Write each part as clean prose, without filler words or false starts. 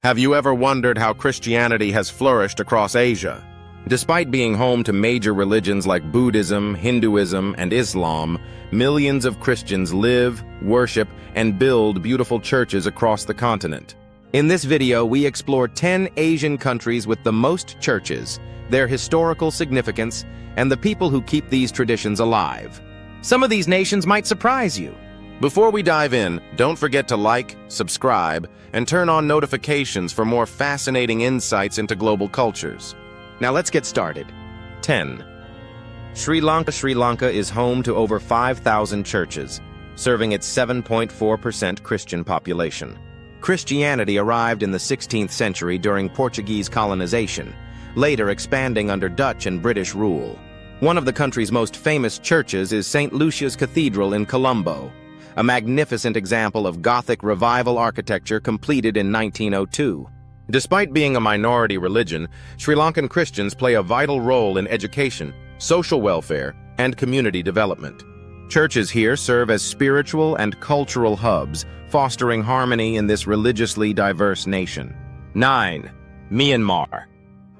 Have you ever wondered how Christianity has flourished across Asia? Despite being home to major religions like Buddhism, Hinduism, and Islam, millions of Christians live, worship, and build beautiful churches across the continent. In this video, we explore 10 Asian countries with the most churches, their historical significance, and the people who keep these traditions alive. Some of these nations might surprise you. Before we dive in, don't forget to like, subscribe, and turn on notifications for more fascinating insights into global cultures. Now let's get started. 10. Sri Lanka. Sri Lanka is home to over 5,000 churches, serving its 7.4% Christian population. Christianity arrived in the 16th century during Portuguese colonization, later expanding under Dutch and British rule. One of the country's most famous churches is St. Lucia's Cathedral in Colombo, a magnificent example of Gothic revival architecture completed in 1902. Despite being a minority religion, Sri Lankan Christians play a vital role in education, social welfare, and community development. Churches here serve as spiritual and cultural hubs, fostering harmony in this religiously diverse nation. 9. Myanmar.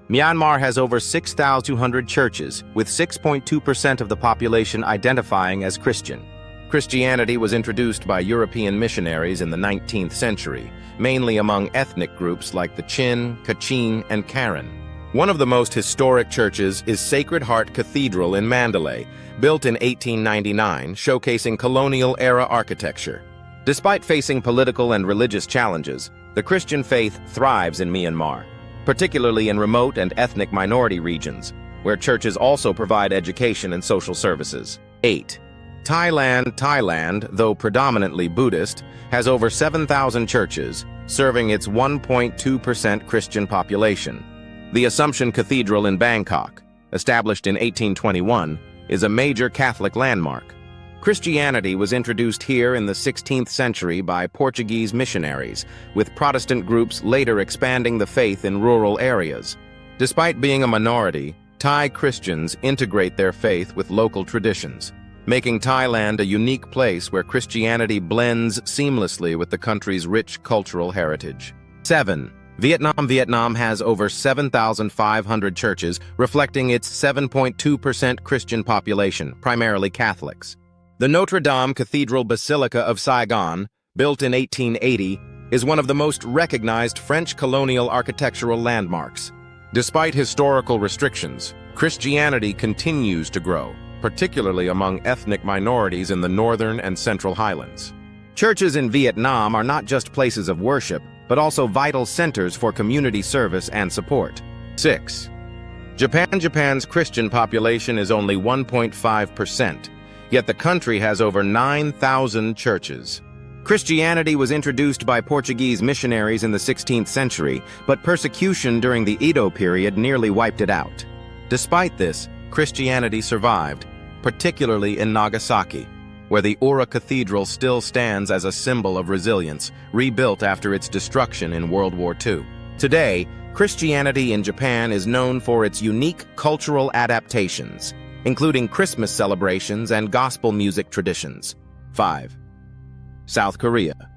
Myanmar has over 6,200 churches, with 6.2% of the population identifying as Christian. Christianity was introduced by European missionaries in the 19th century, mainly among ethnic groups like the Chin, Kachin, and Karen. One of the most historic churches is Sacred Heart Cathedral in Mandalay, built in 1899, showcasing colonial-era architecture. Despite facing political and religious challenges, the Christian faith thrives in Myanmar, particularly in remote and ethnic minority regions, where churches also provide education and social services. 8. Thailand, though predominantly Buddhist, has over 7,000 churches, serving its 1.2% Christian population. The Assumption Cathedral in Bangkok, established in 1821, is a major Catholic landmark. Christianity was introduced here in the 16th century by Portuguese missionaries, with Protestant groups later expanding the faith in rural areas. Despite being a minority, Thai Christians integrate their faith with local traditions, making Thailand a unique place where Christianity blends seamlessly with the country's rich cultural heritage. 7. Vietnam. Vietnam has over 7,500 churches, reflecting its 7.2% Christian population, primarily Catholics. The Notre Dame Cathedral Basilica of Saigon, built in 1880, is one of the most recognized French colonial architectural landmarks. Despite historical restrictions, Christianity continues to grow, particularly among ethnic minorities in the northern and central highlands. Churches in Vietnam are not just places of worship, but also vital centers for community service and support. 6. Japan. Japan's Christian population is only 1.5%, yet the country has over 9,000 churches. Christianity was introduced by Portuguese missionaries in the 16th century, but persecution during the Edo period nearly wiped it out. Despite this, Christianity survived, particularly in Nagasaki, where the Ura Cathedral still stands as a symbol of resilience, rebuilt after its destruction in World War II. Today, Christianity in Japan is known for its unique cultural adaptations, including Christmas celebrations and gospel music traditions. 5. South Korea.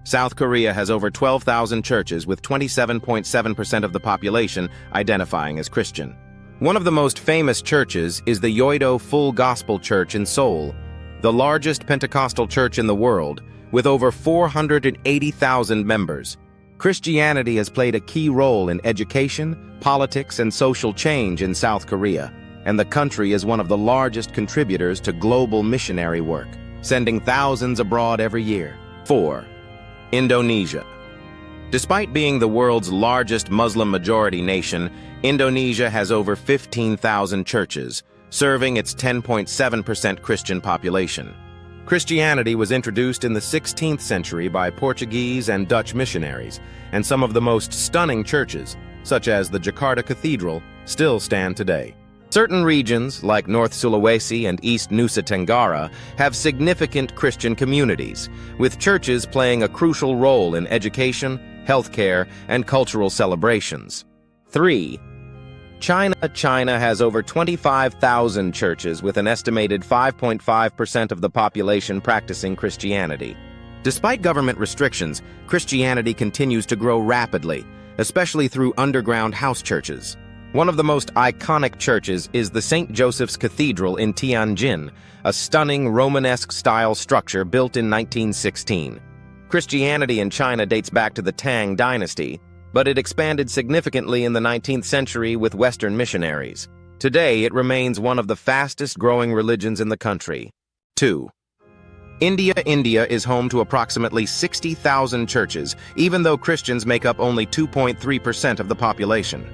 South Korea has over 12,000 churches, with 27.7% of the population identifying as Christian. One of the most famous churches is the Yoido Full Gospel Church in Seoul, the largest Pentecostal church in the world, with over 480,000 members. Christianity has played a key role in education, politics, and social change in South Korea, and the country is one of the largest contributors to global missionary work, sending thousands abroad every year. 4. Indonesia. Despite being the world's largest Muslim-majority nation, Indonesia has over 15,000 churches, serving its 10.7% Christian population. Christianity was introduced in the 16th century by Portuguese and Dutch missionaries, and some of the most stunning churches, such as the Jakarta Cathedral, still stand today. Certain regions, like North Sulawesi and East Nusa Tenggara, have significant Christian communities, with churches playing a crucial role in education, healthcare, and cultural celebrations. 3. China. China has over 25,000 churches, with an estimated 5.5% of the population practicing Christianity. Despite government restrictions, Christianity continues to grow rapidly, especially through underground house churches. One of the most iconic churches is the St. Joseph's Cathedral in Tianjin, a stunning Romanesque-style structure built in 1916. Christianity in China dates back to the Tang dynasty, but it expanded significantly in the 19th century with Western missionaries. Today, it remains one of the fastest-growing religions in the country. 2. India is home to approximately 60,000 churches, even though Christians make up only 2.3% of the population.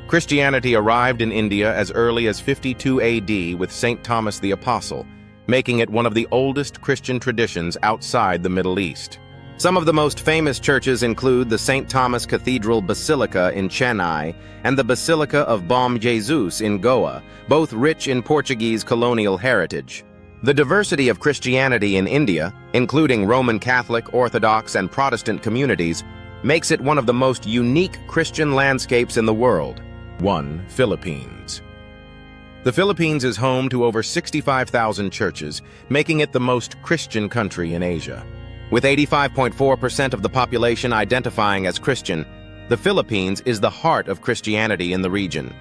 Christianity arrived in India as early as 52 AD with St. Thomas the Apostle, making it one of the oldest Christian traditions outside the Middle East. Some of the most famous churches include the St. Thomas Cathedral Basilica in Chennai and the Basilica of Bom Jesus in Goa, both rich in Portuguese colonial heritage. The diversity of Christianity in India, including Roman Catholic, Orthodox, and Protestant communities, makes it one of the most unique Christian landscapes in the world. 1. Philippines. The Philippines is home to over 65,000 churches, making it the most Christian country in Asia. With 85.4% of the population identifying as Christian, the Philippines is the heart of Christianity in the region.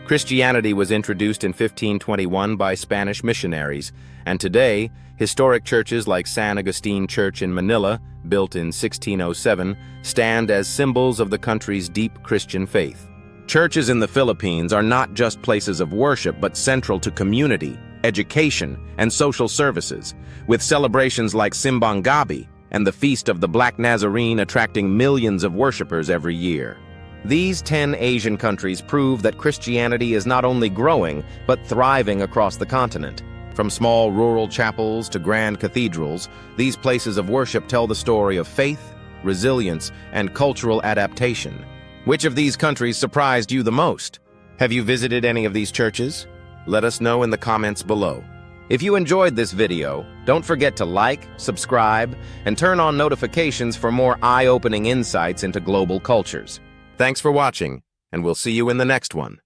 Christianity was introduced in 1521 by Spanish missionaries, and today, historic churches like San Agustin Church in Manila, built in 1607, stand as symbols of the country's deep Christian faith. Churches in the Philippines are not just places of worship, but central to community, education, and social services, with celebrations like Simbang Gabi and the Feast of the Black Nazarene attracting millions of worshipers every year. These 10 Asian countries prove that Christianity is not only growing, but thriving across the continent. From small rural chapels to grand cathedrals, these places of worship tell the story of faith, resilience, and cultural adaptation. Which of these countries surprised you the most? Have you visited any of these churches? Let us know in the comments below. If you enjoyed this video, don't forget to like, subscribe, and turn on notifications for more eye-opening insights into global cultures. Thanks for watching, and we'll see you in the next one.